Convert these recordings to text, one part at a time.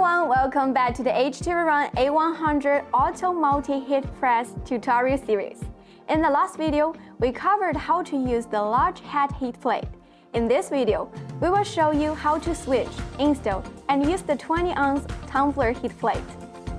everyone, welcome back to the HTVRONT A100 Auto Multi-Heat Press tutorial series. In the last video, we covered how to use the large head heat plate. In this video, we will show you how to switch, install, and use the 20-ounce tumbler heat plate.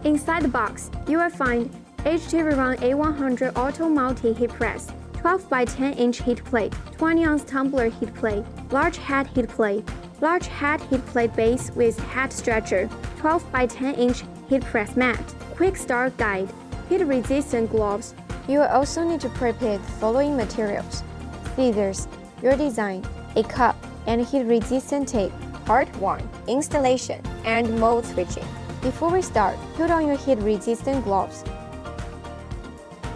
Inside the box, you will find HTVRONT A100 Auto Multi-Heat Press, 12 by 10-inch heat plate, 20-ounce tumbler heat plate, large head heat plate, large head heat plate base with head stretcher, 12 by 10-inch heat press mat, quick start guide, heat-resistant gloves. You will also need to prepare the following materials: scissors, your design, a cup, and heat-resistant tape. Part 1. Installation and mode switching. Before we start, put on your heat-resistant gloves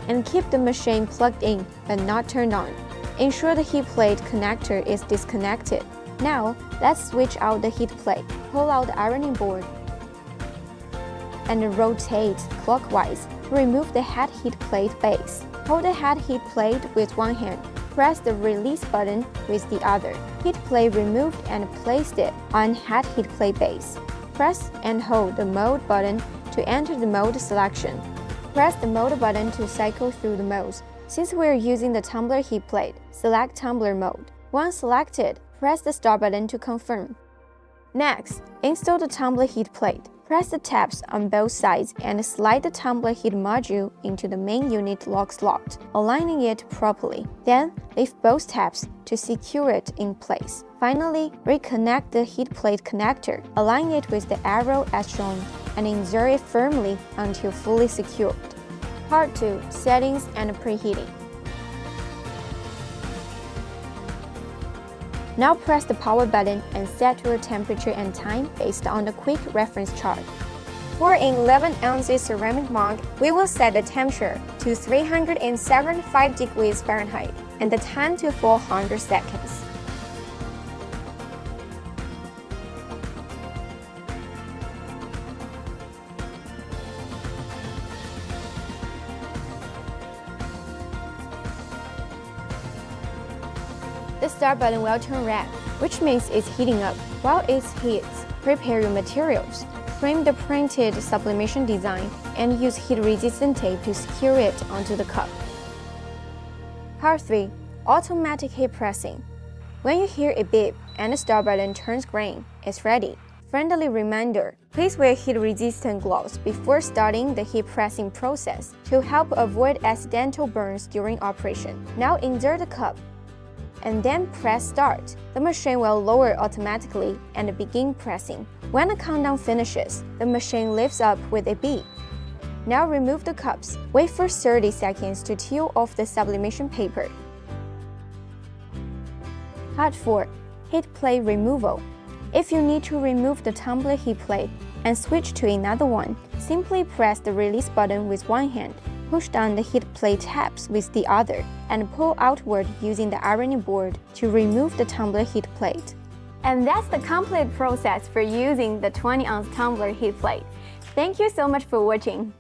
and keep the machine plugged in but not turned on. Ensure the heat plate connector is disconnected. Now, let's switch out the heat plate. Pull out the ironing board and rotate clockwise to remove the head heat plate base. Hold the head heat plate with one hand. Press the release button with the other. Heat plate removed and placed it on head heat plate base. Press and hold the mode button to enter the mode selection. Press the mode button to cycle through the modes. Since we are using the tumbler heat plate, select Tumbler Mode. Once selected, press the start button to confirm. Next, install the tumbler heat plate. Press the tabs on both sides and slide the tumbler heat module into the main unit lock slot, aligning it properly. Then, lift both tabs to secure it in place. Finally, reconnect the heat plate connector, align it with the arrow as shown, and insert it firmly until fully secured. Part 2. Settings and Preheating. Now press the power button and set your temperature and time based on the quick reference chart. For an 11 ounces ceramic mug, we will set the temperature to 375 degrees Fahrenheit and the time to 400 seconds. The start button will turn red, which means it's heating up. While it heats, prepare your materials. Frame the printed sublimation design and use heat-resistant tape to secure it onto the cup. Part 3. Automatic heat pressing. When you hear a beep and the start button turns green, it's ready. Friendly reminder: please wear heat-resistant gloves before starting the heat pressing process to help avoid accidental burns during operation. Now insert the cup and then press start. The machine will lower automatically and begin pressing. When the countdown finishes, the machine lifts up with a beep. Now remove the cups. Wait for 30 seconds to peel off the sublimation paper. Part 4. Heat plate removal. If you need to remove the tumbler heat plate and switch to another one, simply press the release button with one hand. Push down the heat plate tabs with the other, and pull outward using the ironing board to remove the tumbler heat plate. And that's the complete process for using the 20-ounce tumbler heat plate. Thank you so much for watching.